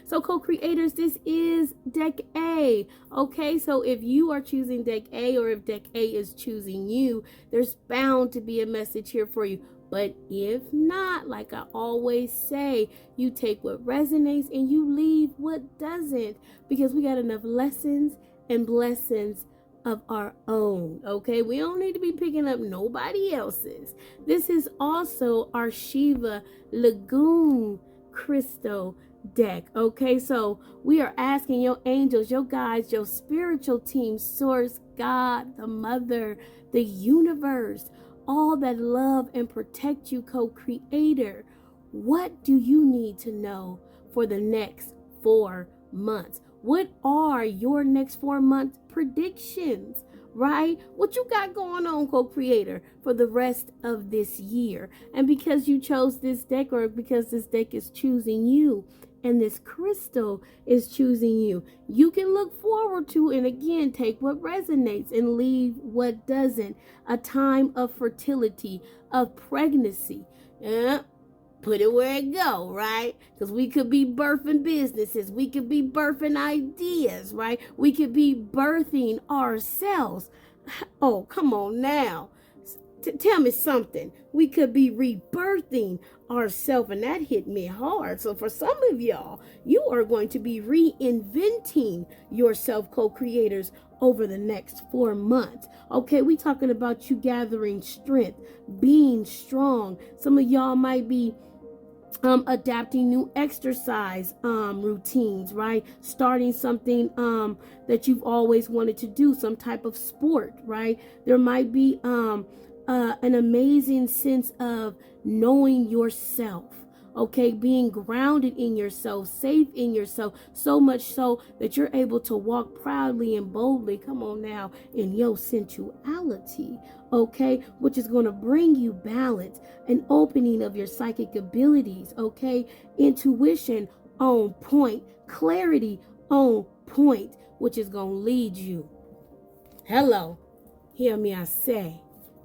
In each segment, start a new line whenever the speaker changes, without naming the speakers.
So co-creators, this is deck A. Okay, so if you are choosing deck A or if deck A is choosing you, there's bound to be a message here for you. But if not, like I always say, you take what resonates and you leave what doesn't, because we got enough lessons and blessings of our own. Okay, we don't need to be picking up nobody else's. This is also our Shiva Lagoon crystal deck. Okay, so we are asking your angels, your guides, your spiritual team, source, God, the mother, the universe, all that love and protect you, co-creator. What do you need to know for the next 4 months? What are your next 4 month predictions, right? What you got going on, co-creator, for the rest of this year? And because you chose this deck, or because this deck is choosing you, and this crystal is choosing you, you can look forward to, and again, take what resonates and leave what doesn't. A time of fertility, of pregnancy. Yeah. Put it where it go, right? Because we could be birthing businesses. We could be birthing ideas, right? We could be birthing ourselves. Oh, come on now. Tell me something. We could be rebirthing ourselves, and that hit me hard. So for some of y'all, you are going to be reinventing yourself, co-creators, over the next 4 months. Okay, we talking about you gathering strength, being strong. Some of y'all might be adapting new exercise routines, right? Starting something that you've always wanted to do, some type of sport, right? There might be an amazing sense of knowing yourself, okay, being grounded in yourself, safe in yourself, so much so that you're able to walk proudly and boldly, come on now, in your sensuality, okay, which is going to bring you balance, an opening of your psychic abilities, okay, intuition on point, clarity on point, which is going to lead you, hello, hear me I say,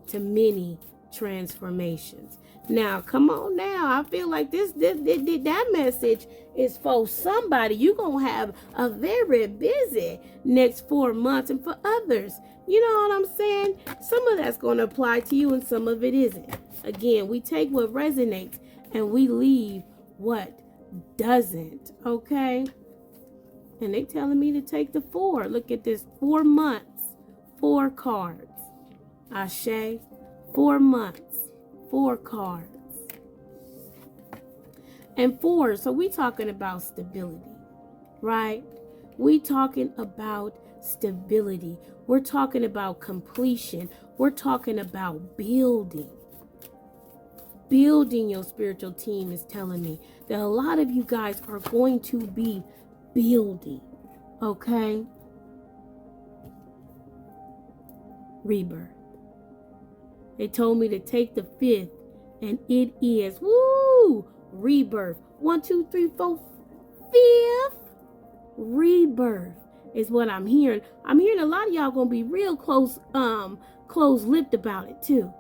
to many transformations. Now, come on now. I feel like that message is for somebody. You're going to have a very busy next 4 months. And for others, you know what I'm saying? Some of that's going to apply to you and some of it isn't. Again, we take what resonates and we leave what doesn't. Okay? And they telling me to take the 4. Look at this. 4 months. 4 cards. Ashe, 4 months, 4 cards. And 4, so we talking about stability, right? We talking about stability. We're talking about completion. We're talking about building. Building your spiritual team is telling me that a lot of you guys are going to be building, okay? Rebirth. They told me to take the 5th, and it is, woo, rebirth. 1, 2, 3, 4, 5th. Rebirth is what I'm hearing. I'm hearing a lot of y'all gonna be real close-lipped about it too.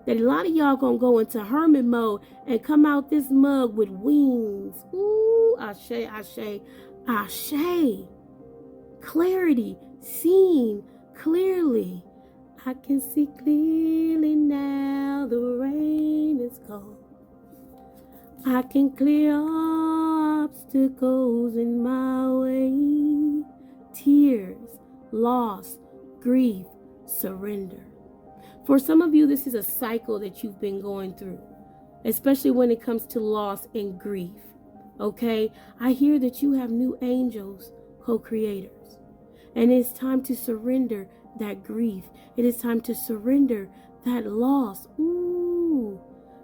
That a lot of y'all gonna go into hermit mode and come out this mug with wings. Ooh, ashe, ashe, ashe. Clarity, seeing clearly. I can see clearly now, the rain is gone. I can clear obstacles in my way. Tears, loss, grief, surrender. For some of you, this is a cycle that you've been going through, especially when it comes to loss and grief. Okay? I hear that you have new angels, co-creators. And it's time to surrender that grief. It is time to surrender that loss. Ooh,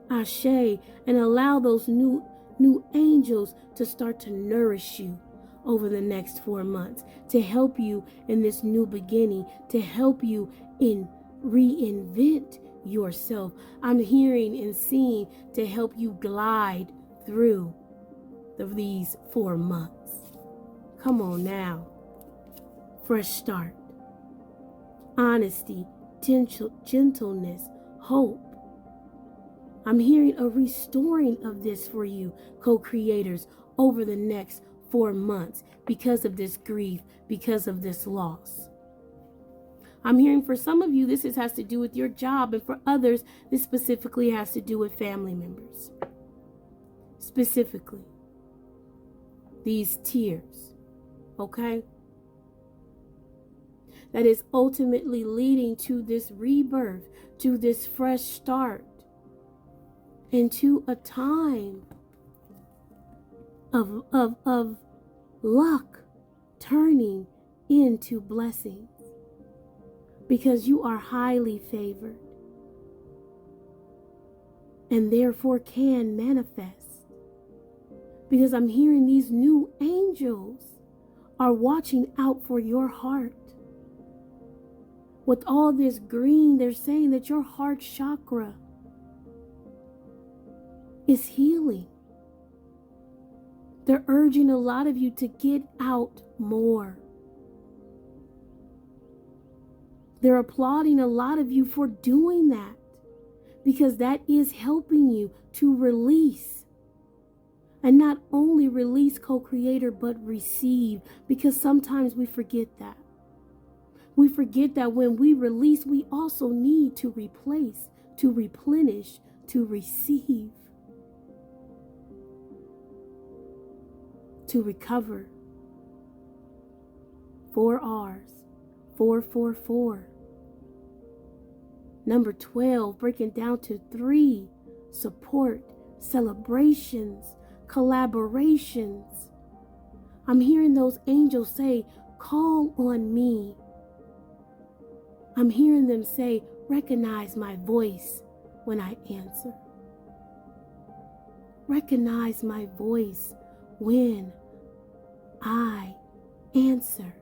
ashe, and allow those new angels to start to nourish you over the next 4 months, to help you in this new beginning, to help you in reinvent yourself. I'm hearing and seeing to help you glide through these 4 months. Come on now. Fresh start. Honesty, gentleness, hope. I'm hearing a restoring of this for you, co-creators, over the next 4 months because of this grief, because of this loss. I'm hearing for some of you, this has to do with your job, and for others, this specifically has to do with family members. Specifically, these tears, okay? That is ultimately leading to this rebirth, to this fresh start, and to a time of luck turning into blessings, because you are highly favored and therefore can manifest. Because I'm hearing these new angels are watching out for your heart. With all this green, they're saying that your heart chakra is healing. They're urging a lot of you to get out more. They're applauding a lot of you for doing that, because that is helping you to release. And not only release, co-creator, but receive, because sometimes we forget that. We forget that when we release, we also need to replace, to replenish, to receive, to recover. 4 R's, 444. Number 12, breaking down to 3, support, celebrations, collaborations. I'm hearing those angels say, call on me. I'm hearing them say, recognize my voice when I answer. Recognize my voice when I answer.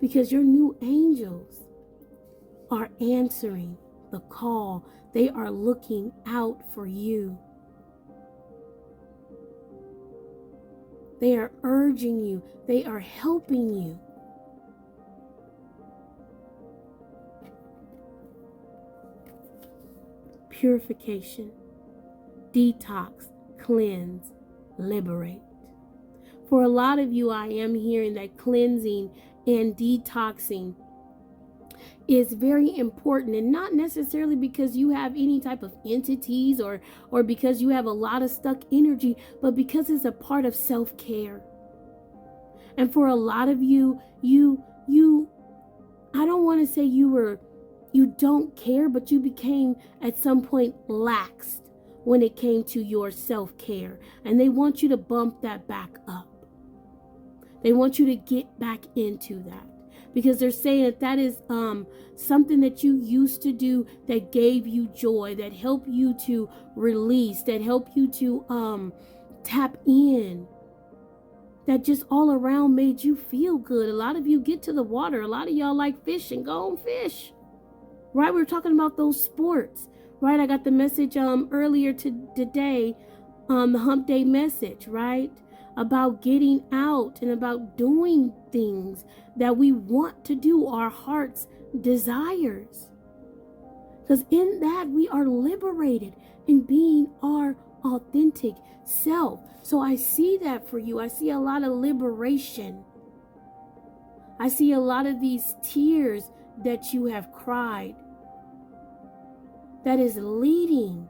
Because your new angels are answering the call. They are looking out for you. They are urging you. They are helping you. Purification, detox, cleanse, liberate. For a lot of you, I am hearing that cleansing and detoxing is very important, and not necessarily because you have any type of entities or because you have a lot of stuck energy, but because it's a part of self-care. And for a lot of you, I don't want to say you don't care, but you became at some point laxed when it came to your self-care, and they want you to bump that back up. They want you to get back into that, because they're saying that is something that you used to do that gave you joy, that helped you to release, that helped you to tap in, that just all around made you feel good. A lot of you get to the water. A lot of y'all like fishing. Go and fish. Right? We were talking about those sports. Right? I got the message earlier today, the hump day message, right? About getting out and about doing things that we want to do, our heart's desires. Because in that we are liberated in being our authentic self. So I see that for you. I see a lot of liberation. I see a lot of these tears that you have cried that is leading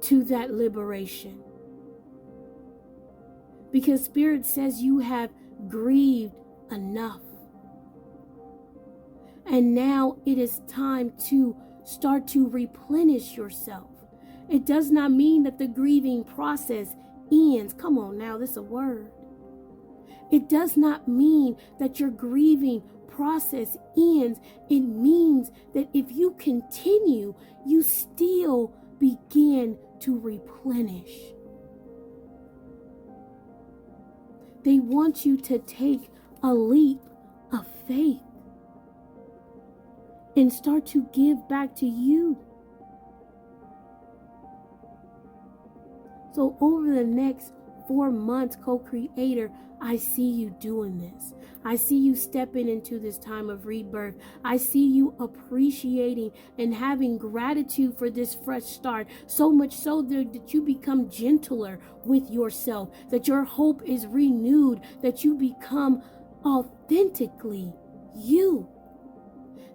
to that liberation. Because Spirit says you have grieved enough. And now it is time to start to replenish yourself. It does not mean that the grieving process ends. Come on now, this is a word. It does not mean that your grieving process ends. It means that if you continue, you still begin to replenish. They want you to take a leap of faith and start to give back to you. So over the next 4 months, co-creator, I see you doing this. I see you stepping into this time of rebirth. I see you appreciating and having gratitude for this fresh start, so much so that you become gentler with yourself, that your hope is renewed, that you become authentically you,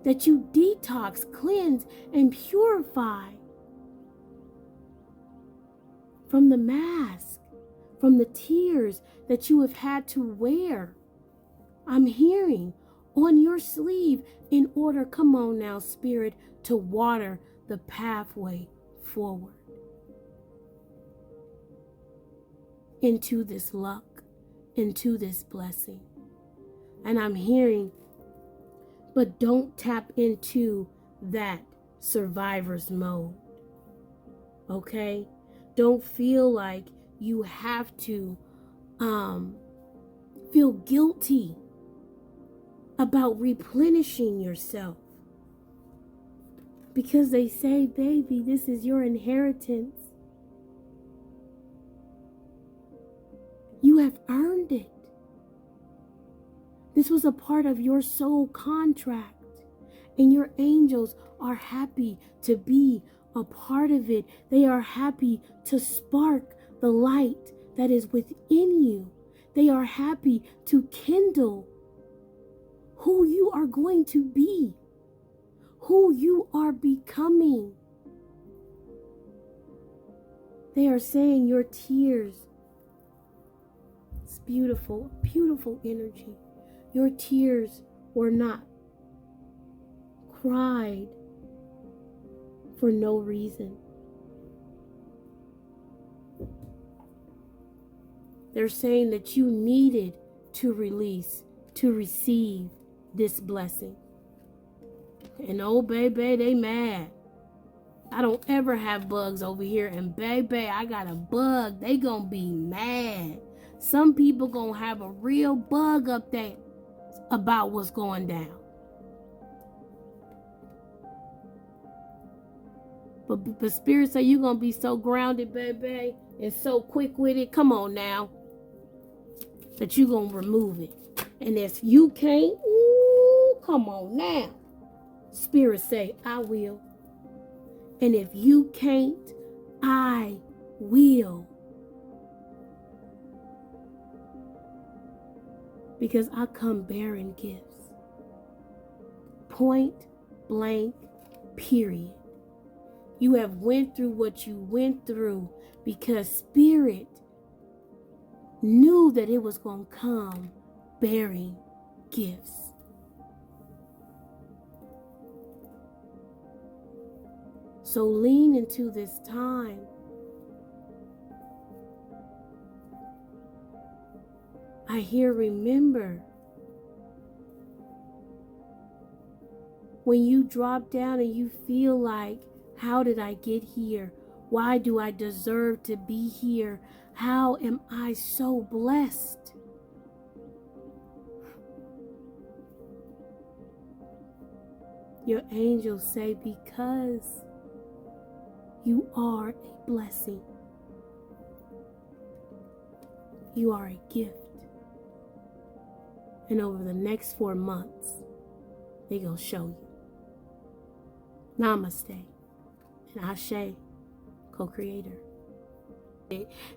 that you detox, cleanse, and purify from the mask, from the tears that you have had to wear. I'm hearing on your sleeve in order, come on now, Spirit, to water the pathway forward into this luck, into this blessing. And I'm hearing, but don't tap into that survivor's mode. Okay? Don't feel like you have to feel guilty about replenishing yourself. Because they say, baby, this is your inheritance. You have earned it. This was a part of your soul contract. And your angels are happy to be a part of it. They are happy to spark the light that is within you. They are happy to kindle who you are going to be, who you are becoming. They are saying your tears, it's beautiful, beautiful energy. Your tears were not cried for no reason. They're saying that you needed to release, to receive this blessing. And oh, baby, they mad. I don't ever have bugs over here. And baby, I got a bug. They gonna be mad. Some people gonna have a real bug up there about what's going down. But Spirit say you're gonna be so grounded, baby, and so quick with it. Come on now. That you gonna remove it. And if you can't, ooh, come on now. Spirit say, I will. And if you can't, I will. Because I come bearing gifts. Point blank, period. You have went through what you went through because Spirit knew that it was going to come bearing gifts. So lean into this time. I hear remember. When you drop down and you feel like, how did I get here? Why do I deserve to be here? How am I so blessed? Your angels say, because you are a blessing. You are a gift. And over the next 4 months, they're going to show you. Namaste. And Ashe, co-creator.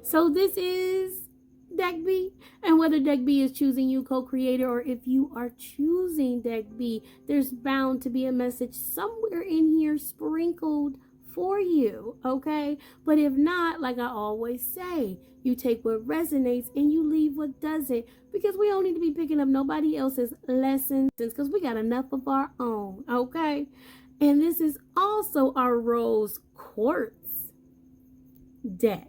So this is Deck B. And whether Deck B is choosing you, co-creator, or if you are choosing Deck B, there's bound to be a message somewhere in here sprinkled for you, okay? But if not, like I always say, you take what resonates and you leave what doesn't, because we don't need to be picking up nobody else's lessons because we got enough of our own, okay? And this is also our rose quartz deck.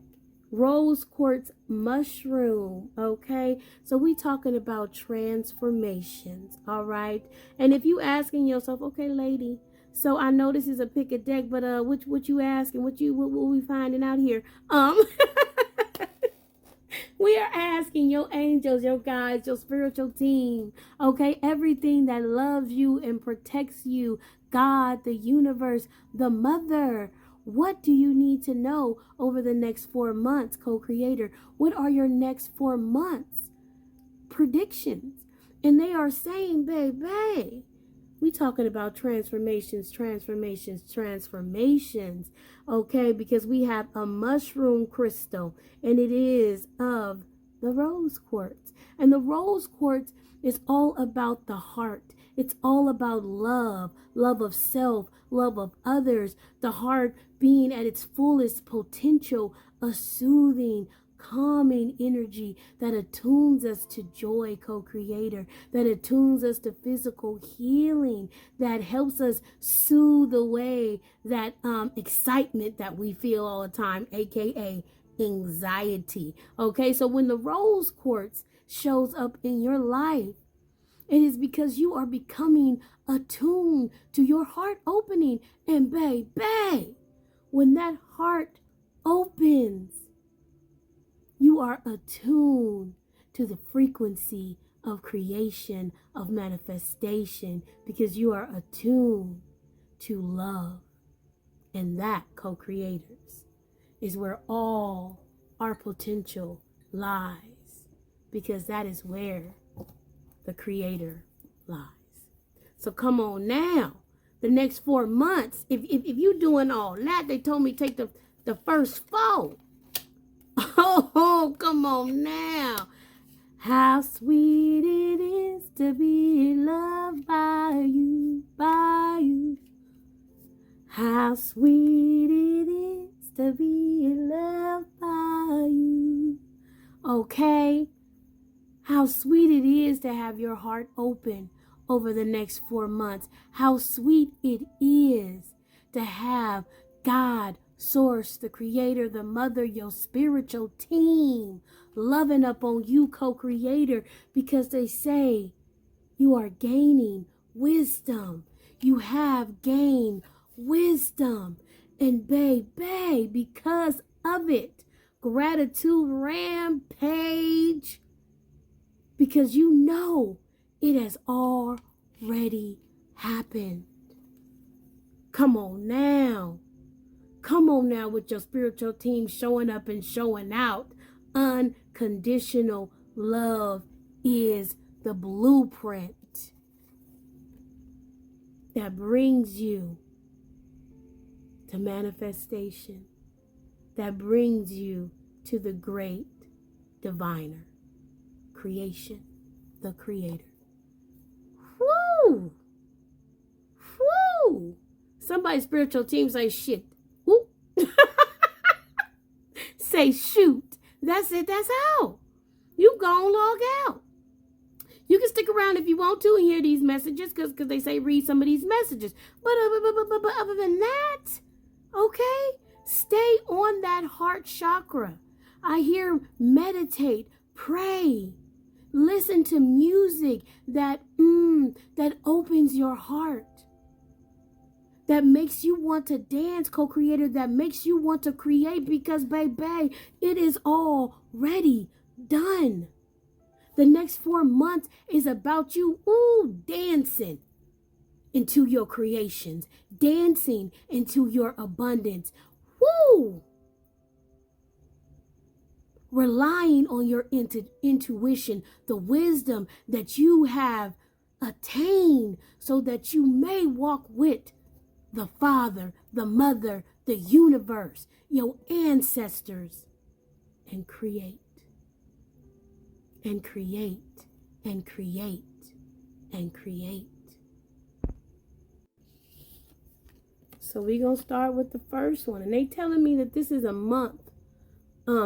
Rose quartz mushroom, okay? So we talking about transformations, all right? And if you asking yourself, okay, lady, so I know this is a pick a deck, but what you asking? What we finding out here? We are asking your angels, your guides, your spiritual team, okay? Everything that loves you and protects you, God, the universe, the mother, What do you need to know over the next 4 months, co-creator? What are your next 4 months predictions? And they are saying, baby, we talking about transformations, okay? Because we have a mushroom crystal, and it is of the rose quartz. And the rose quartz is all about the heart. It's all about love, love of self, love of others, the heart being at its fullest potential, a soothing, calming energy that attunes us to joy, co-creator, that attunes us to physical healing, that helps us soothe away that excitement that we feel all the time, aka anxiety. Okay, so when the rose quartz shows up in your life, it is because you are becoming attuned to your heart opening. And baby, when that heart opens, you are attuned to the frequency of creation, of manifestation, because you are attuned to love. And that, co-creators, is where all our potential lies, because that is where the creator lies. So come on now. The next 4 months, if you doing all that, they told me take the first 4. Oh, come on now. How sweet it is to be loved by you, by you. How sweet it is to be loved by you. Okay? How sweet it is to have your heart open over the next 4 months. How sweet it is to have God, Source, the Creator, the Mother, your spiritual team loving up on you, co-creator, because they say you are gaining wisdom. You have gained wisdom. And baby, because of it, gratitude rampage. Because you know it has already happened. Come on now. Come on now with your spiritual team showing up and showing out. Unconditional love is the blueprint that brings you to manifestation, that brings you to the great diviner. Creation, the creator. Woo! Woo! Somebody's spiritual team say shit. Woo! Say shoot. That's it. That's how. You gon' log out. You can stick around if you want to and hear these messages because they say read some of these messages. But other than that, okay, stay on that heart chakra. I hear meditate, pray. Listen to music that opens your heart, that makes you want to dance, co-creator, that makes you want to create, because baby, it is already done. The next 4 months is about you dancing into your creations, dancing into your abundance. Woo! Relying on your intuition, the wisdom that you have attained so that you may walk with the Father, the Mother, the universe, your ancestors, and create, and create, and create, and create. So we're going to start with the first one. And they telling me that this is a month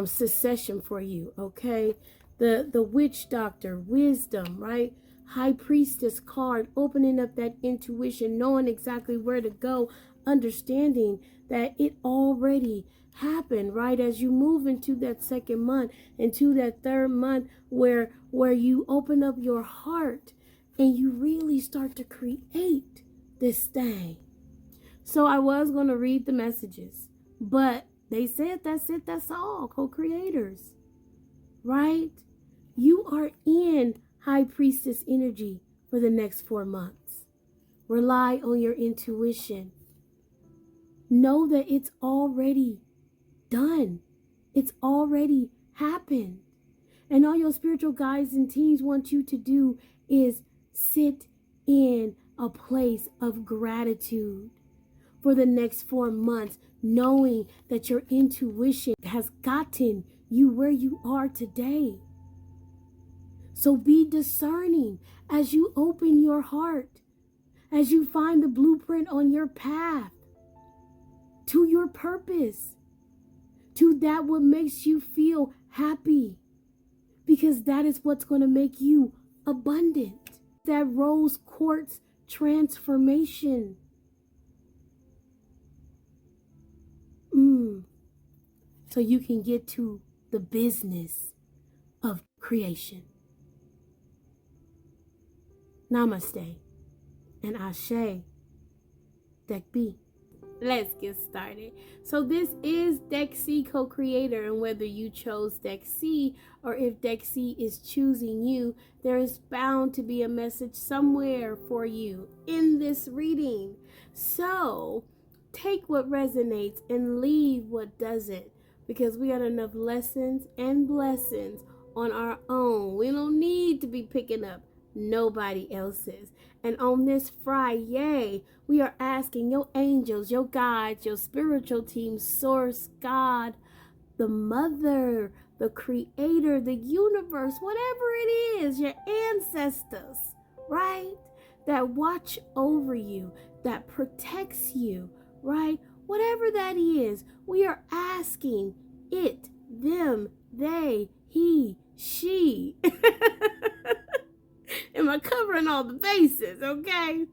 succession for you, okay? The witch doctor, wisdom, right? High priestess card, opening up that intuition, knowing exactly where to go, understanding that it already happened, right? As you move into that second month, into that third month, where you open up your heart and you really start to create this thing. So I was going to read the messages, but they said that's it, that's all, co-creators, right? You are in high priestess energy for the next 4 months. Rely on your intuition. Know that it's already done. It's already happened. And all your spiritual guides and teams want you to do is sit in a place of gratitude for the next 4 months, knowing that your intuition has gotten you where you are today. So be discerning as you open your heart, as you find the blueprint on your path to your purpose, to that what makes you feel happy, because that is what's going to make you abundant. That rose quartz transformation. So you can get to the business of creation. Namaste and Ashe. Deck B. Let's get started. So this is Deck C co-creator, and whether you chose Deck C or if Deck C is choosing you, there is bound to be a message somewhere for you in this reading. So take what resonates and leave what doesn't, because we got enough lessons and blessings on our own. We don't need to be picking up nobody else's. And on this Friday, we are asking your angels, your guides, your spiritual team, source, God, the mother, the creator, the universe, whatever it is, your ancestors, right? That watch over you, that protects you, right? Whatever that is, we are asking it, them, they, he, she. Am I covering all the bases, okay?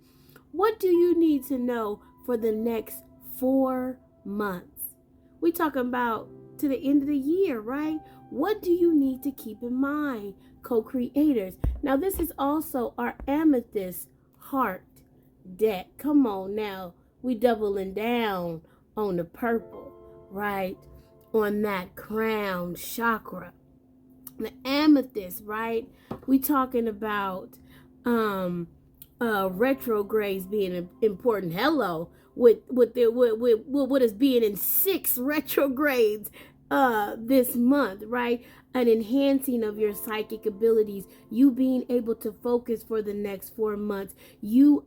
What do you need to know for the next 4 months? We talking about to the end of the year, right? What do you need to keep in mind, co-creators? Now, this is also our amethyst heart deck. Come on now. We doubling down on the purple, right? On that crown chakra. The amethyst, right? We talking about retrogrades being important. Hello, with what is being in 6 retrogrades this month, right? An enhancing of your psychic abilities, you being able to focus for the next 4 months, you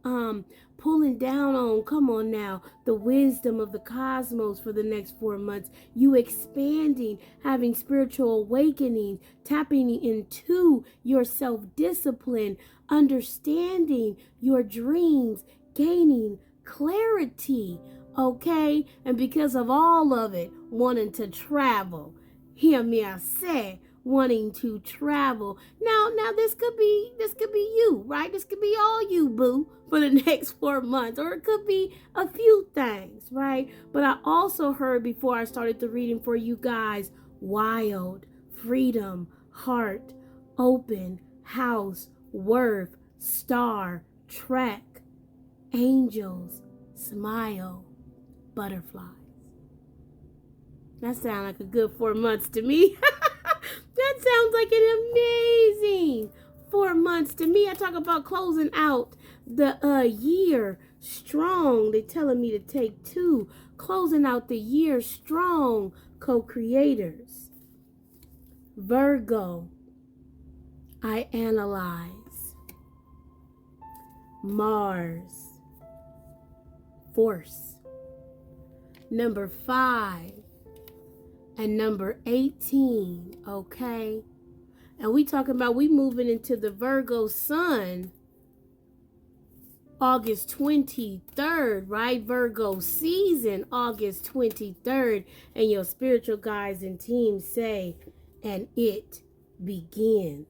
pulling down on, come on now, the wisdom of the cosmos for the next 4 months, you expanding, having spiritual awakening, tapping into your self-discipline, understanding your dreams, gaining clarity, okay? And because of all of it, wanting to travel. Hear me, I say, wanting to travel. Now this could be you, right? This could be all you, boo, for the next 4 months, or it could be a few things, right? But I also heard before I started the reading for you guys, wild, freedom, heart, open, house, worth, star, track, angels, smile, butterflies. That sounds like a good 4 months to me. That sounds like an amazing 4 months to me. I talk about closing out the year strong. They're telling me to take 2. Closing out the year strong, co-creators. Virgo, I analyze. Mars, force. Number 5 and number 18, okay? And we talking about we moving into the Virgo sun August 23rd, right? Virgo season, August 23rd. And your spiritual guides and teams say, and it begins,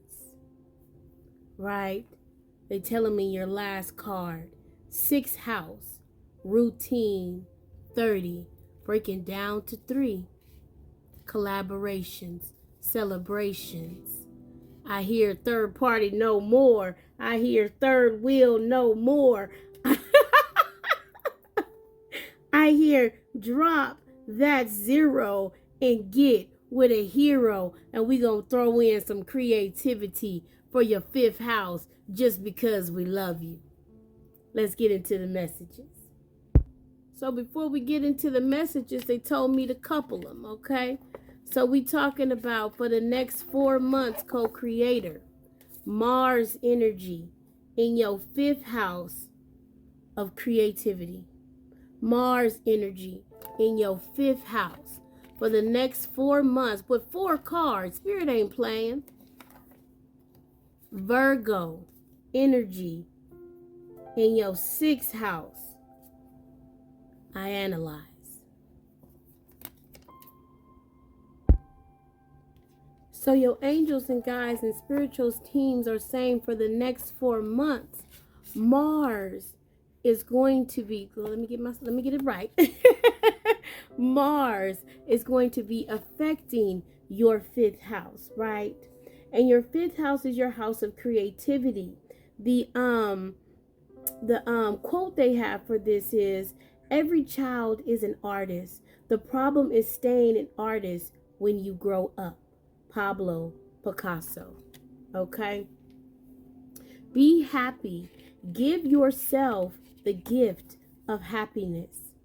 right? They telling me your last card, 6th house, routine, 30, breaking down to 3, collaborations, celebrations. I hear third party no more. I hear third wheel no more. I hear drop that 0 and get with a hero. And we gonna throw in some creativity for your 5th house just because we love you. Let's get into the messages. So before we get into the messages, they told me to couple them, okay? So we talking about for the next 4 months, co-creator, Mars energy in your 5th house of creativity. Mars energy in your 5th house for the next 4 months with 4 cards. Spirit ain't playing. Virgo energy in your 6th house. I analyze. So your angels and guides and spirituals teams are saying for the next 4 months, Mars is going to be, let me get it right. Mars is going to be affecting your 5th house, right? And your 5th house is your house of creativity. The quote they have for this is, every child is an artist. The problem is staying an artist when you grow up. Pablo Picasso. Okay? Be happy. Give yourself the gift of happiness.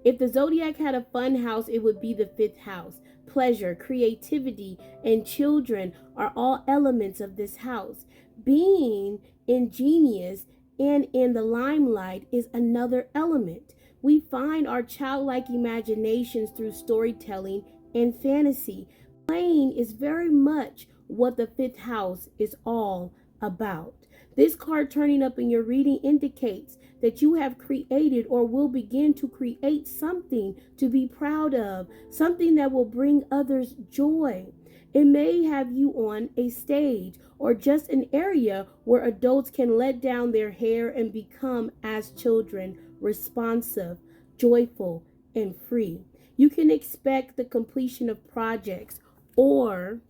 If the zodiac had a fun house, it would be the 5th house. Pleasure, creativity, and children are all elements of this house. Being ingenious and in the limelight is another element. We find our childlike imaginations through storytelling and fantasy. Playing is very much what the 5th house is all about. This card turning up in your reading indicates that you have created or will begin to create something to be proud of, something that will bring others joy. It may have you on a stage or just an area where adults can let down their hair and become, as children, responsive, joyful, and free. You can expect the completion of projects or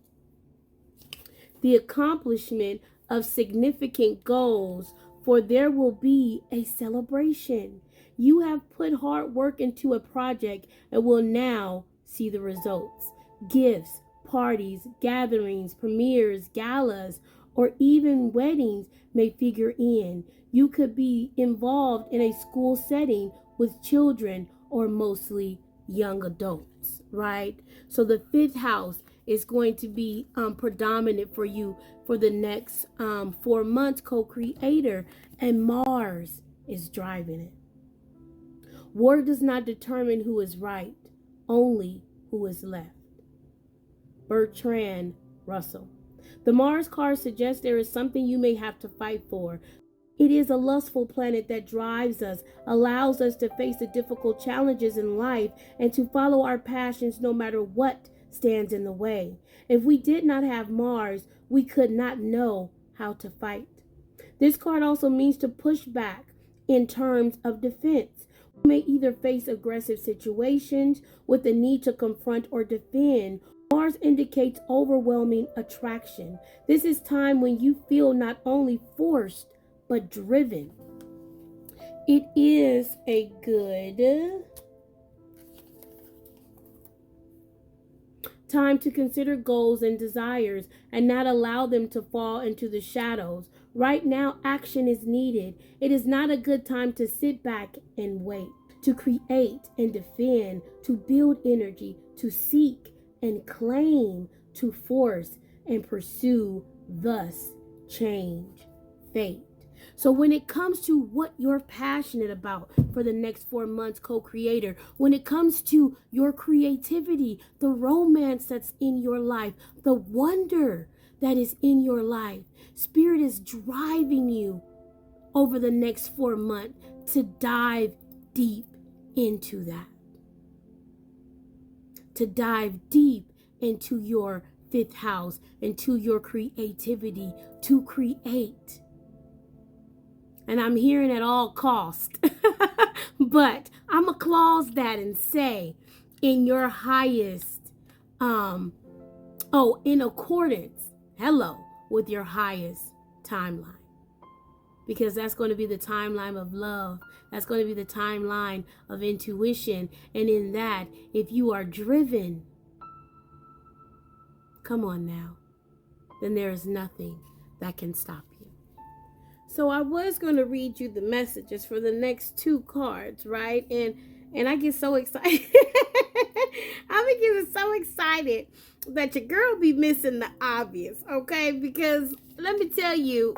the accomplishment of significant goals, for there will be a celebration. You have put hard work into a project and will now see the results. Gifts, parties, gatherings, premieres, galas, or even weddings may figure in. You could be involved in a school setting with children or mostly young adults, right? So the 5th house is going to be predominant for you for the next 4 months, co-creator, and Mars is driving it. War does not determine who is right, only who is left. Bertrand Russell. The Mars card suggests there is something you may have to fight for. It is a lustful planet that drives us, allows us to face the difficult challenges in life and to follow our passions no matter what stands in the way. If we did not have Mars, we could not know how to fight. This card also means to push back in terms of defense. We may either face aggressive situations with the need to confront or defend. Mars indicates overwhelming attraction. This is time when you feel not only forced, but driven. It is a good time to consider goals and desires and not allow them to fall into the shadows. Right now, action is needed. It is not a good time to sit back and wait. To create and defend, to build energy, to seek and claim, to force and pursue, thus change fate. So when it comes to what you're passionate about for the next 4 months, co-creator, when it comes to your creativity, the romance that's in your life, the wonder that is in your life, Spirit is driving you over the next 4 months to dive deep into that. To dive deep into your 5th house, into your creativity, to create. And I'm hearing at all cost. But I'm going to clause that and say in your highest, in accordance, with your highest timeline. Because that's going to be the timeline of love. That's going to be the timeline of intuition. And in that, if you are driven, come on now, then there is nothing that can stop you. So I was going to read you the messages for the next two cards, right? And I get so excited. I be getting so excited that your girl be missing the obvious, okay? Because let me tell you,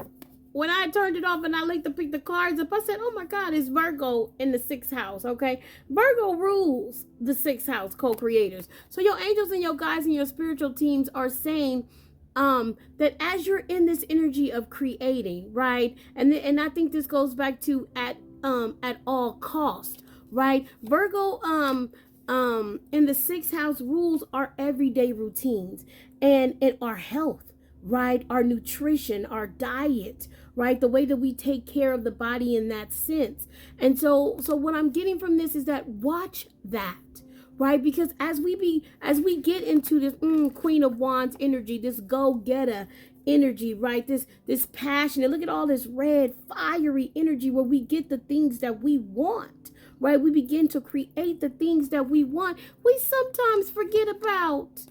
when I turned it off and I looked to pick the cards up, I said, oh my God, it's Virgo in the sixth house, okay? Virgo rules the sixth house, co-creators. So your angels and your guides and your spiritual teams are saying that as you're in this energy of creating, right? And I think this goes back to at all cost, right? Virgo in the sixth house rules our everyday routines and our health, right? Our nutrition, our diet, right? The way that we take care of the body in that sense. And so what I'm getting from this is that watch that, right? Because as we get into this Queen of Wands energy, this go-getter energy, right? This passionate, look at all this red, fiery energy where we get the things that we want, right? We begin to create the things that we want. We sometimes forget about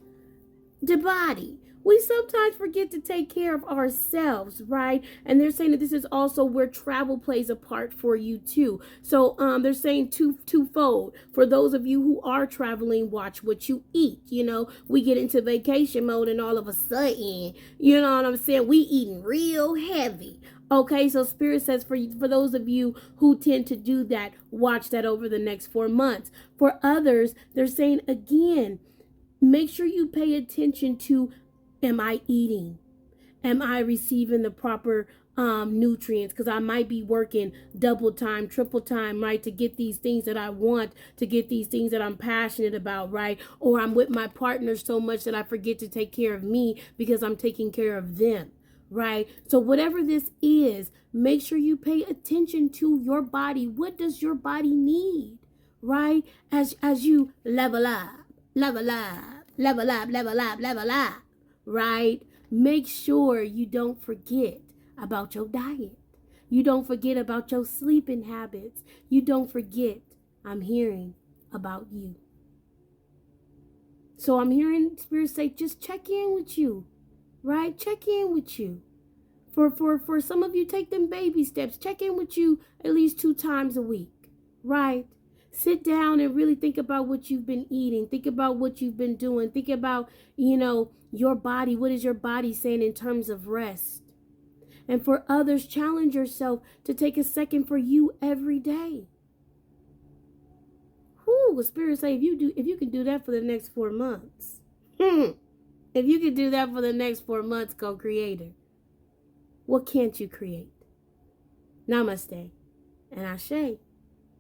the body. We sometimes forget to take care of ourselves, right? And they're saying that this is also where travel plays a part for you too. So they're saying twofold. For those of you who are traveling, watch what you eat. You know, we get into vacation mode and all of a sudden, you know what I'm saying, we eating real heavy. Okay, so Spirit says for those of you who tend to do that, watch that over the next 4 months. For others, they're saying again, make sure you pay attention to, am I eating? Am I receiving the proper nutrients? Because I might be working double time, triple time, right? To get these things that I want, to get these things that I'm passionate about, right? Or I'm with my partner so much that I forget to take care of me because I'm taking care of them, right? So whatever this is, make sure you pay attention to your body. What does your body need, right? As you level up, level up, level up, level up, level up, right? Make sure you don't forget about your diet. You don't forget about your sleeping habits. You don't forget, I'm hearing about you. So I'm hearing Spirit say, just check in with you, right? Check in with you. For some of you, take them baby steps. Check in with you at least 2 times a week, right? Sit down and really think about what you've been eating. Think about what you've been doing. Think about, your body. What is your body saying in terms of rest? And for others, challenge yourself to take a second for you every day. Whoo, Spirit say, if you can do that for the next 4 months. If you can do that for the next 4 months, co-creator, what can't you create? Namaste. And Ashe.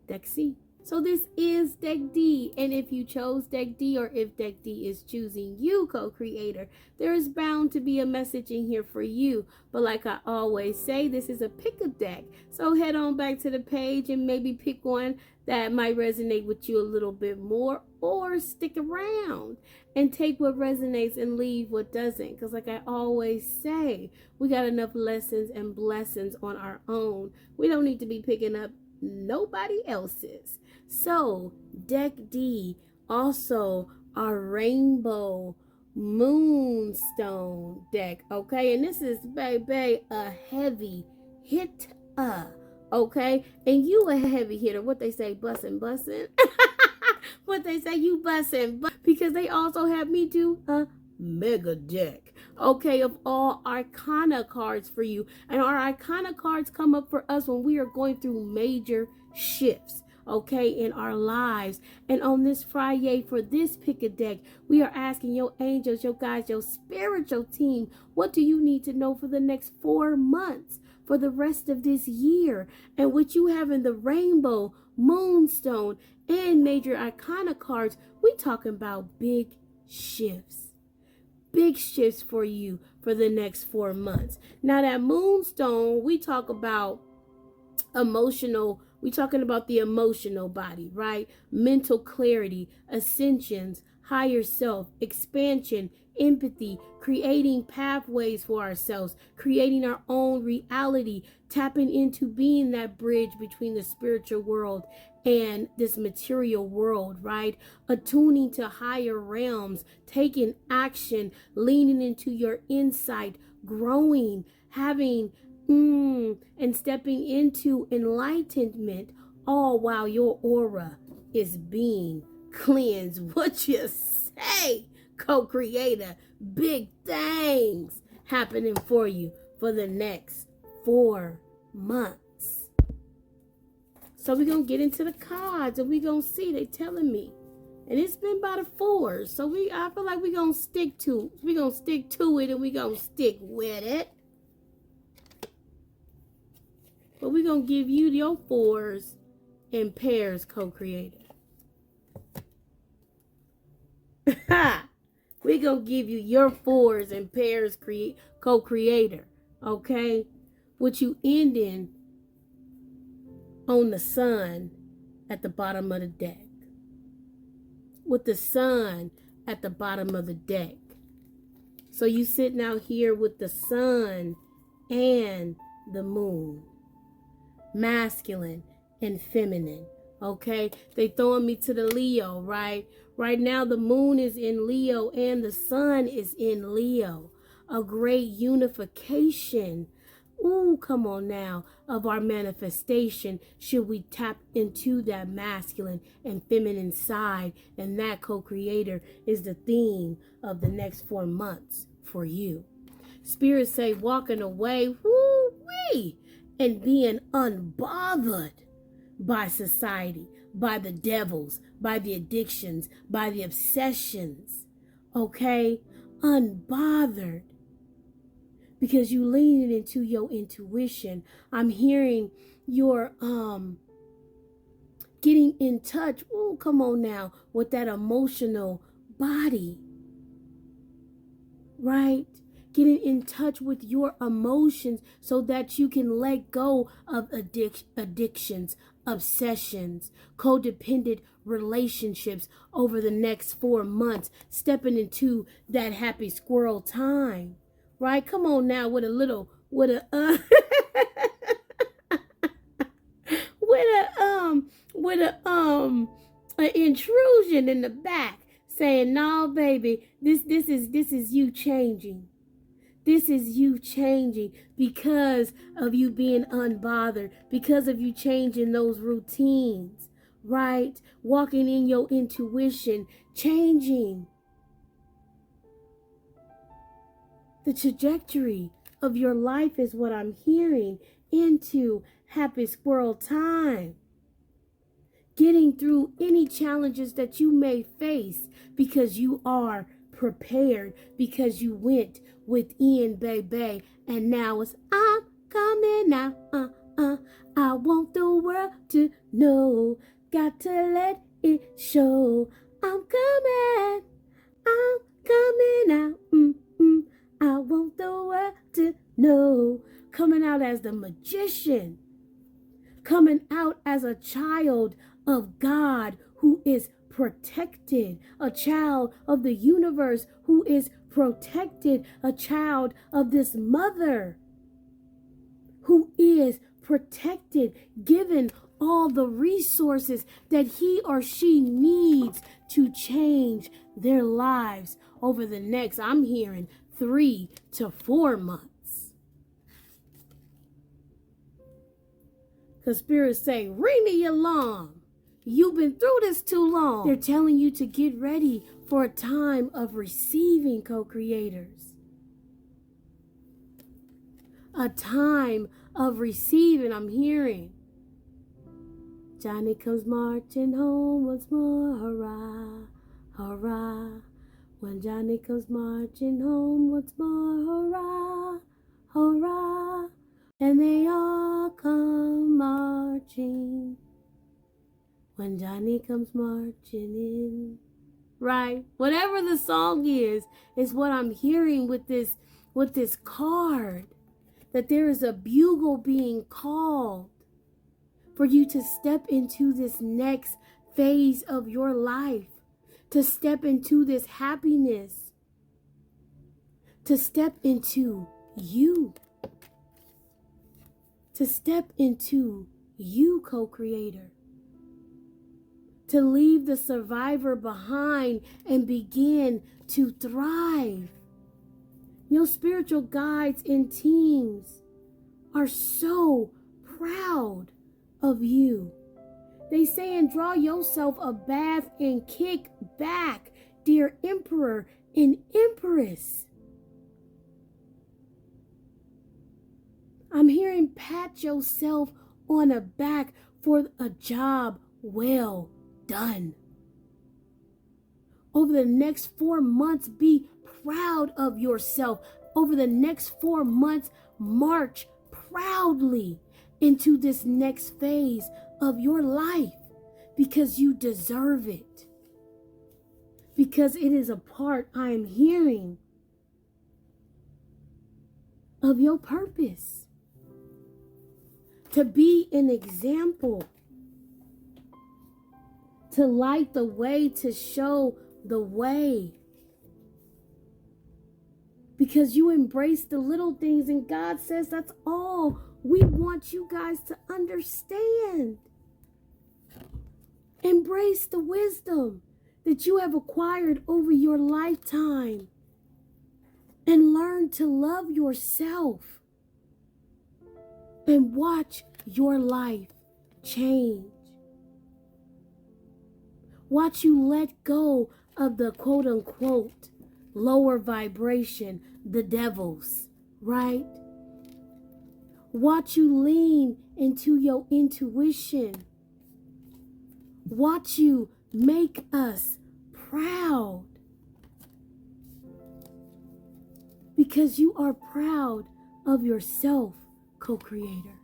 Deck C. So this is Deck D, and if you chose Deck D, or if Deck D is choosing you, co-creator, there is bound to be a message in here for you. But like I always say, this is a pick-a-deck. So head on back to the page and maybe pick one that might resonate with you a little bit more, or stick around and take what resonates and leave what doesn't. Because like I always say, we got enough lessons and blessings on our own. We don't need to be picking up nobody else's. So Deck D, also our rainbow moonstone deck, okay? And this is, baby, a heavy hitter, okay? And you a heavy hitter. What they say, bussin'. What they say, you bussin'. Because they also have me do a mega deck, okay, of all arcana cards for you. And our arcana cards come up for us when we are going through major shifts, okay, in our lives. And on this Friday, for this pick a deck, we are asking your angels, your guides, your spiritual team, what do you need to know for the next 4 months, for the rest of this year? And what you have in the rainbow, moonstone, and major arcana cards, we talking about big shifts. Big shifts for you for the next 4 months. Now that moonstone, we talk about emotional. We talking about the emotional body, right? Mental clarity, ascensions, higher self, expansion, empathy, creating pathways for ourselves, creating our own reality, tapping into being that bridge between the spiritual world and this material world, right? Attuning to higher realms, taking action, leaning into your insight, growing, having And stepping into enlightenment, all while your aura is being cleansed. What you say, co-creator? Big things happening for you for the next 4 months. So we're going to get into the cards and we're going to see. They telling me. And it's been by the 4s. So I feel like we're going to stick to it. We're going to stick to it and we're going to stick with it. But we're going to give you your 4s in pairs, co-creator. We're going to give you your 4s in pairs, co-creator. Okay? With you ending on the sun at the bottom of the deck. With the sun at the bottom of the deck. So you sitting out here with the sun and the moon. Masculine and feminine. Okay? They throwing me to the Leo, right? Right now the moon is in Leo and the sun is in Leo. A great unification. Ooh, come on now, of our manifestation, should we tap into that masculine and feminine side, and that co-creator is the theme of the next 4 months for you. Spirits say walking away, woo-wee, and being unbothered by society, by the devils, by the addictions, by the obsessions, okay? Unbothered. Because you leaning into your intuition. I'm hearing your getting in touch, ooh, come on now, with that emotional body. Right? Getting in touch with your emotions so that you can let go of addictions, obsessions, codependent relationships over the next 4 months, stepping into that happy squirrel time. Right? Come on now with a an intrusion in the back saying, "No, baby, this is you changing. This is you changing because of you being unbothered, because of you changing those routines, right? Walking in your intuition, changing the trajectory of your life is what I'm hearing into happy squirrel time. Getting through any challenges that you may face because you are prepared, because you went within, baby. And now it's, I'm coming out. I want the world to know. Got to let it show. I'm coming out. I want the world to know. Coming out as the magician. Coming out as a child of God who is protected. A child of the universe who is protected. A child of this mother who is protected. Given all the resources that he or she needs to change their lives over the next, I'm hearing, 3 to 4 months. Because spirits say, ring the alarm. You've been through this too long. They're telling you to get ready for a time of receiving, co-creators. A time of receiving, I'm hearing. Johnny comes marching home once more, hurrah, hurrah. When Johnny comes marching home once more, hurrah, hurrah. And they all come marching. When Johnny comes marching in. Right? Whatever the song is what I'm hearing with this card. That there is a bugle being called for you to step into this next phase of your life. To step into this happiness. To step into you. To step into you, co-creator. To leave the survivor behind and begin to thrive. Your spiritual guides and teams are so proud of you. They saying, draw yourself a bath and kick back, dear emperor and empress. I'm hearing pat yourself on the back for a job well done. Over the next 4 months, be proud of yourself. Over the next 4 months, march proudly into this next phase of your life because you deserve it. Because it is a part, I am hearing, of your purpose. To be an example. To light the way, to show the way. Because you embrace the little things, and God says that's all we want you guys to understand. Embrace the wisdom that you have acquired over your lifetime. And learn to love yourself. And watch your life change. Watch you let go of the quote unquote lower vibration, the devils, right? Watch you lean into your intuition. Watch you make us proud. Because you are proud of yourself, co-creator.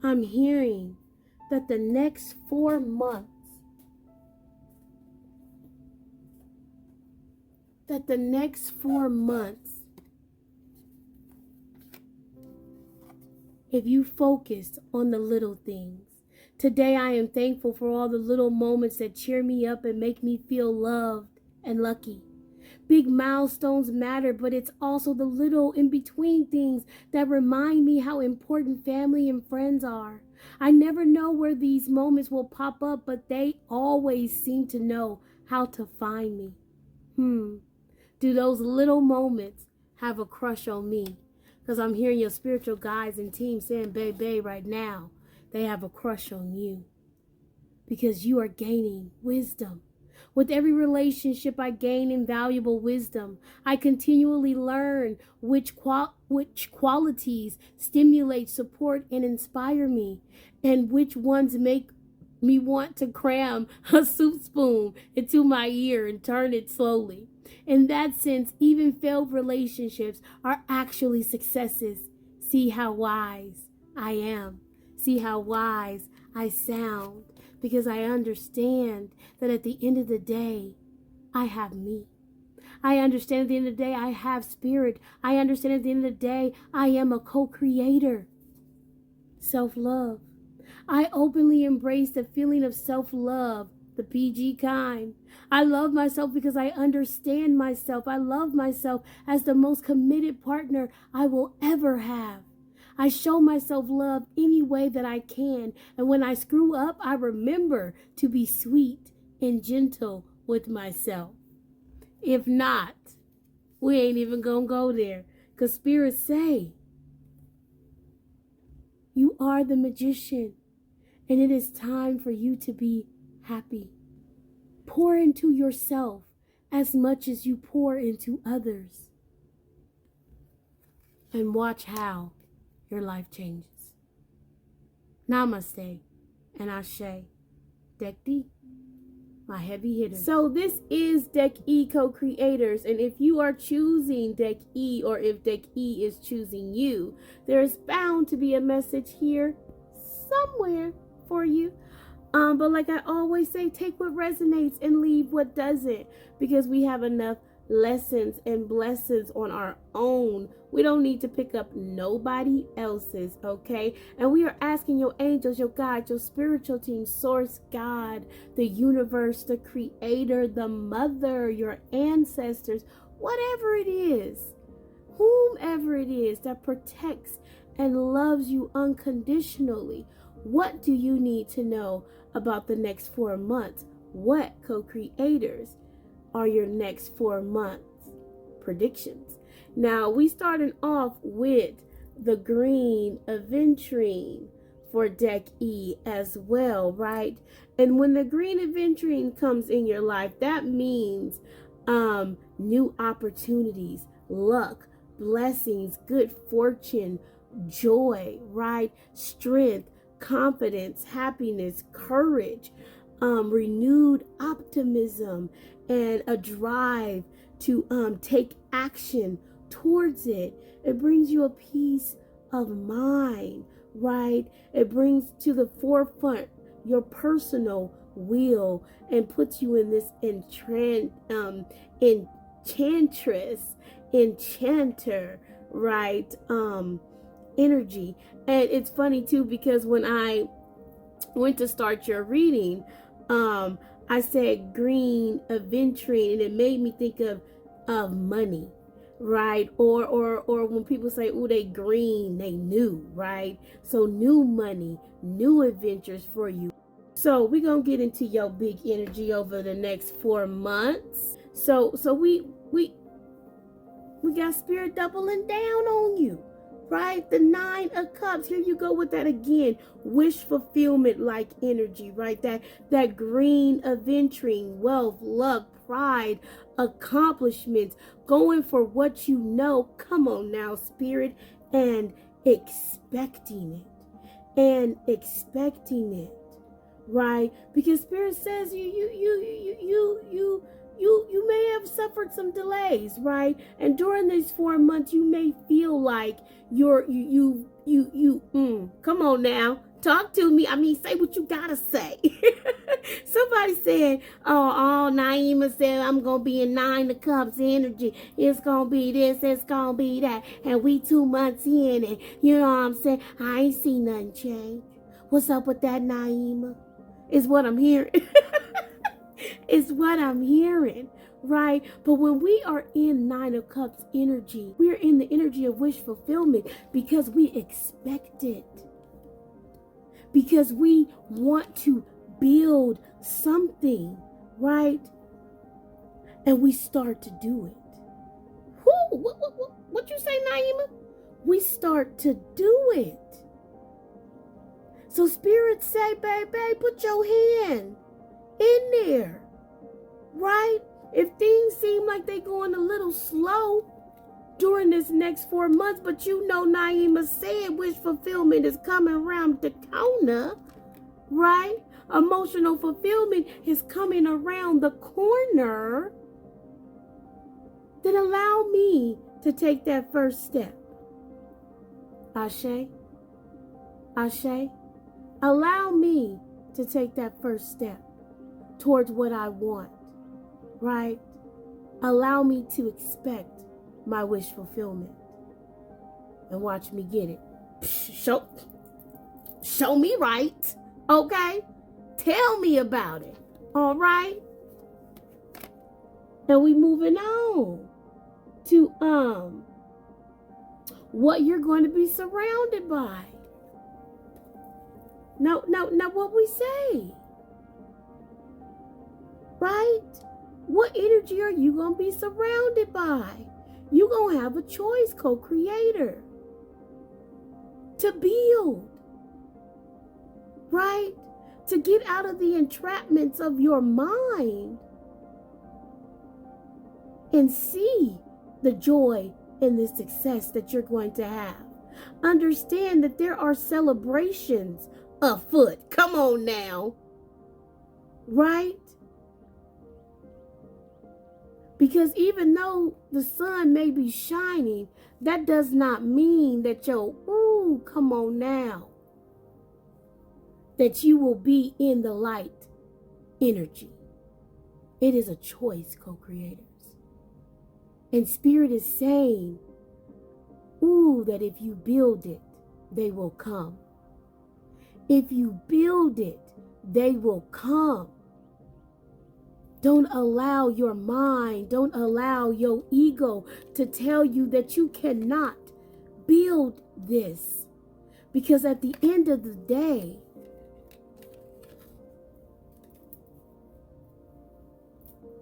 I'm hearing that the next 4 months, if you focus on the little things. Today I am thankful for all the little moments that cheer me up and make me feel loved and lucky. Big milestones matter, but it's also the little in-between things that remind me how important family and friends are. I never know where these moments will pop up, but they always seem to know how to find me. Do those little moments have a crush on me? Because I'm hearing your spiritual guides and team saying, babe, right now, they have a crush on you. Because you are gaining wisdom. With every relationship, I gain invaluable wisdom. I continually learn which qualities stimulate, support, and inspire me, and which ones make me want to cram a soup spoon into my ear and turn it slowly. In that sense, even failed relationships are actually successes. See how wise I am. See how wise I sound. Because I understand that at the end of the day, I have me. I understand at the end of the day, I have spirit. I understand at the end of the day, I am a co-creator. Self-love. I openly embrace the feeling of self-love, the PG kind. I love myself because I understand myself. I love myself as the most committed partner I will ever have. I show myself love any way that I can. And when I screw up, I remember to be sweet and gentle with myself. If not, we ain't even gonna go there. Because spirits say, you are the magician. And it is time for you to be happy. Pour into yourself as much as you pour into others. And watch how your life changes. Namaste and Ashe. Deck D, my heavy hitter. So this is Deck E co-creators, and if you are choosing Deck E, or if Deck E is choosing you, there is bound to be a message here somewhere for you. But like I always say, take what resonates and leave what doesn't, because we have enough lessons and blessings on our own. We don't need to pick up nobody else's, okay? And we are asking your angels, your guides, your spiritual team, source, God, the universe, the creator, the mother, your ancestors, whatever it is, whomever it is that protects and loves you unconditionally, What do you need to know about the next 4 months? What co-creators are your next 4 months predictions? Now, we started off with the green aventurine for deck E as well, right? And when the green aventurine comes in your life, that means new opportunities, luck, blessings, good fortune, joy, right? Strength, confidence, happiness, courage, renewed optimism, and a drive to take action towards it. It brings you a peace of mind, right? It brings to the forefront your personal will and puts you in this enchanter, right? Energy. And it's funny too, because when I went to start your reading, I said green aventurine, and it made me think of money, right? Or when people say, "Oh, they green," they new, right? So new money, new adventures for you. So we're gonna get into your big energy over the next 4 months. So we got spirit doubling down on you, right? The 9 of Cups. Here you go with that again. Wish fulfillment like energy, right? That green aventurine, wealth, luck, pride, accomplishments, going for what you know. Come on now, spirit, and expecting it, right? Because spirit says you may have suffered some delays, right? And during these 4 months, you may feel like come on now, talk to me. I mean, say what you gotta say. Somebody said, oh, Naima said, I'm gonna be in 9 of Cups energy. It's gonna be this, it's gonna be that. And we 2 months in, and you know what I'm saying? I ain't seen nothing change. What's up with that, Naima? Is what I'm hearing. Is what I'm hearing, right? But when we are in 9 of Cups energy, we are in the energy of wish fulfillment because we expect it. Because we want to build something, right? And we start to do it. What you say, Naima? We start to do it. So spirits say, baby, put your hand in there, right? If things seem like they're going a little slow during this next 4 months, but you know Naima said wish fulfillment is coming around the corner, right? Emotional fulfillment is coming around the corner. Then allow me to take that first step. Ashe, Ashe, allow me to take that first step towards what I want, right? Allow me to expect my wish fulfillment and watch me get it. Show me right, okay? Tell me about it, all right? And we moving on to what you're going to be surrounded by. Now what we say, right? What energy are you going to be surrounded by? You're going to have a choice, co-creator, to build, right? To get out of the entrapments of your mind and see the joy and the success that you're going to have. Understand that there are celebrations afoot. Come on now, right? Because even though the sun may be shining, that does not mean that come on now, that you will be in the light energy. It is a choice, co-creators. And Spirit is saying, that if you build it, they will come. If you build it, they will come. Don't allow your mind, don't allow your ego to tell you that you cannot build this. Because at the end of the day,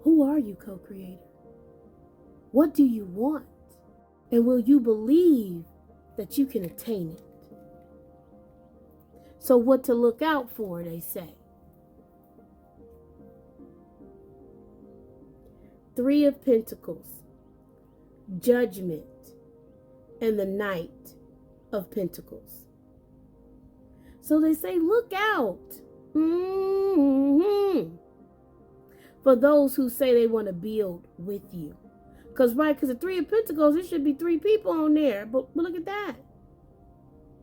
Who are you, co-creator? What do you want? And will you believe that you can attain it? So what to look out for, they say. 3 of Pentacles, Judgment, and the Knight of Pentacles. So they say, look out. For those who say they want to build with you. Because the 3 of Pentacles, it should be 3 people on there. But look at that.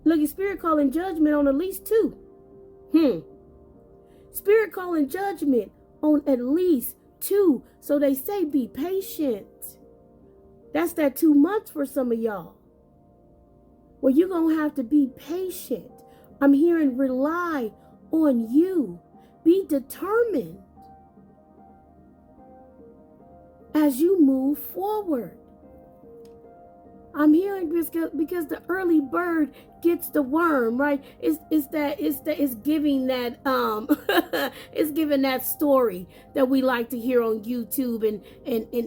Look at Spirit calling judgment on at least 2. Spirit calling judgment on at least 2. So they say be patient. That's that 2 months for some of y'all. Well, you're going to have to be patient. I'm hearing rely on you. Be determined as you move forward. I'm hearing because the early bird gets the worm, right? It's giving that it's giving that story that we like to hear on YouTube and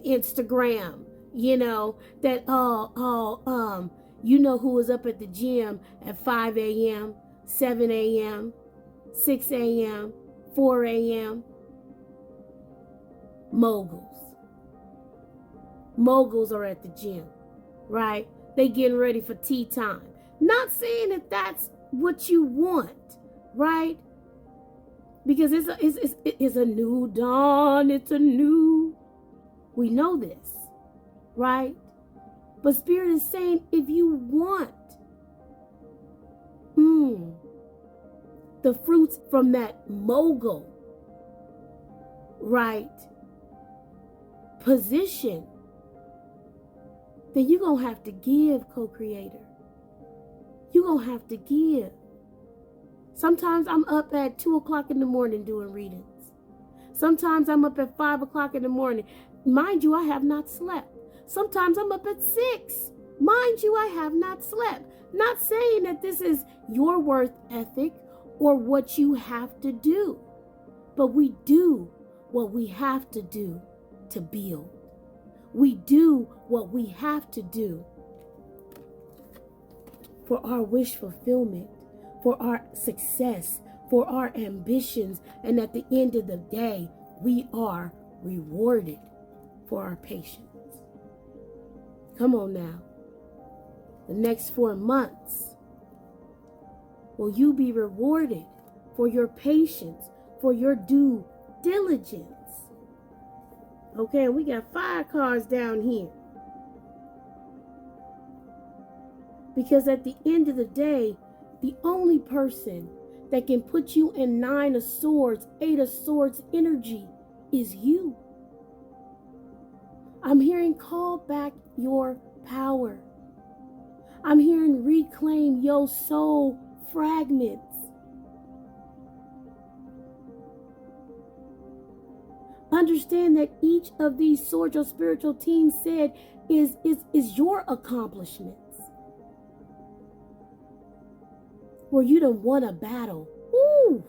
Instagram. You know that you know who was up at the gym at 5 a.m., 7 a.m., 6 a.m., 4 a.m. Moguls are at the gym, right? They getting ready for tea time. Not saying that that's what you want, right? Because it's a new dawn. It's a new. We know this, right? But Spirit is saying if you want the fruits from that mogul, right, position, then you're going to have to give, co-creator. You're going to have to give. Sometimes I'm up at 2 o'clock in the morning doing readings. Sometimes I'm up at 5 o'clock in the morning. Mind you, I have not slept. Sometimes I'm up at 6. Mind you, I have not slept. Not saying that this is your worth ethic or what you have to do. But we do what we have to do to build. We do what we have to do for our wish fulfillment, for our success, for our ambitions. And at the end of the day, we are rewarded for our patience. Come on now. The next 4 months, will you be rewarded for your patience, for your due diligence? Okay, we got 5 cards down here. Because at the end of the day, the only person that can put you in 9 of Swords, 8 of Swords energy is you. I'm hearing call back your power. I'm hearing reclaim your soul fragments. Understand that each of these swords your spiritual team said is your accomplishments. Where you done won a battle. Ooh.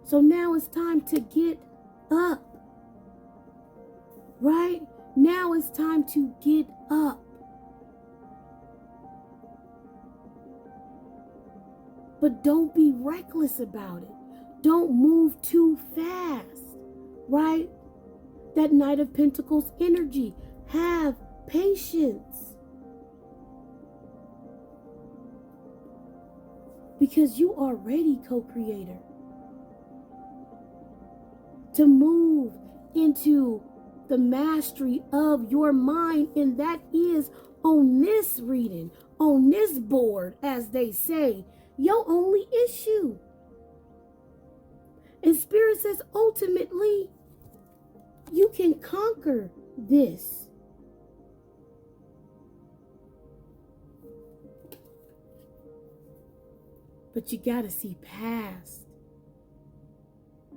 So now it's time to get up. Right? Now it's time to get up. But don't be reckless about it. Don't move too fast, right? That Knight of Pentacles energy. Have patience. Because you are ready, co-creator, to move into the mastery of your mind. And that is on this reading, on this board, as they say, your only issue. And Spirit says, ultimately, you can conquer this. But you got to see past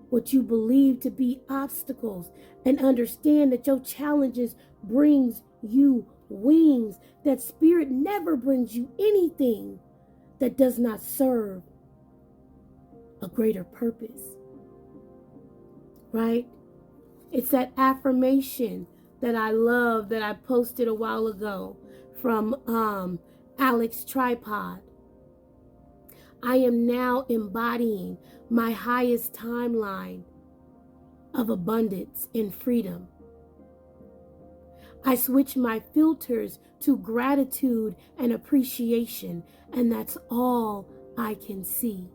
what you believe to be obstacles and understand that your challenges brings you wings. That Spirit never brings you anything that does not serve a greater purpose. right? It's that affirmation that I love that I posted a while ago from Alex Tripod. I am now embodying my highest timeline of abundance and freedom. I switch my filters to gratitude and appreciation, and that's all I can see.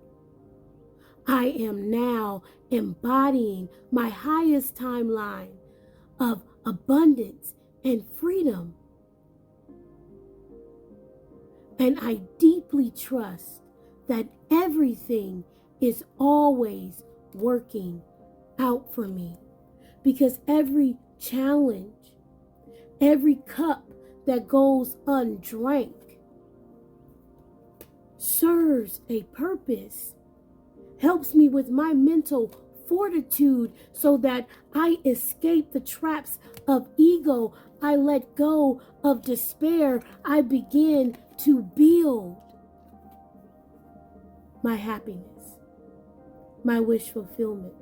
I am now embodying my highest timeline of abundance and freedom. And I deeply trust that everything is always working out for me, because every challenge, every cup that goes undrank serves a purpose, helps me with my mental fortitude so that I escape the traps of ego. I let go of despair. I begin to build my happiness, my wish fulfillment.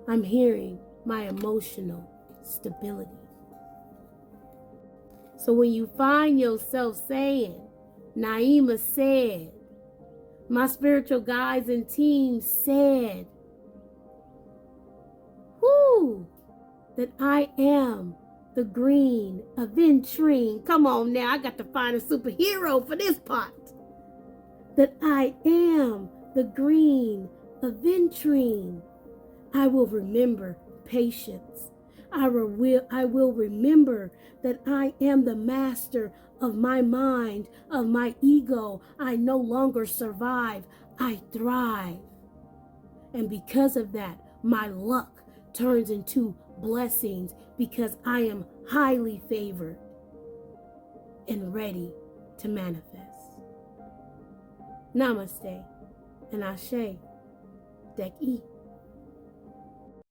I'm hearing my emotional stability. So when you find yourself saying, Naima said, my spiritual guides and team said, that I am the green aventurine. Come on now, I got to find a superhero for this part. That I am the green aventurine. I will remember patience. I will remember that I am the master of my mind, of my ego. I no longer survive, I thrive. And because of that, my luck turns into blessings, because I am highly favored and ready to manifest. Namaste and Ashe. Deck E.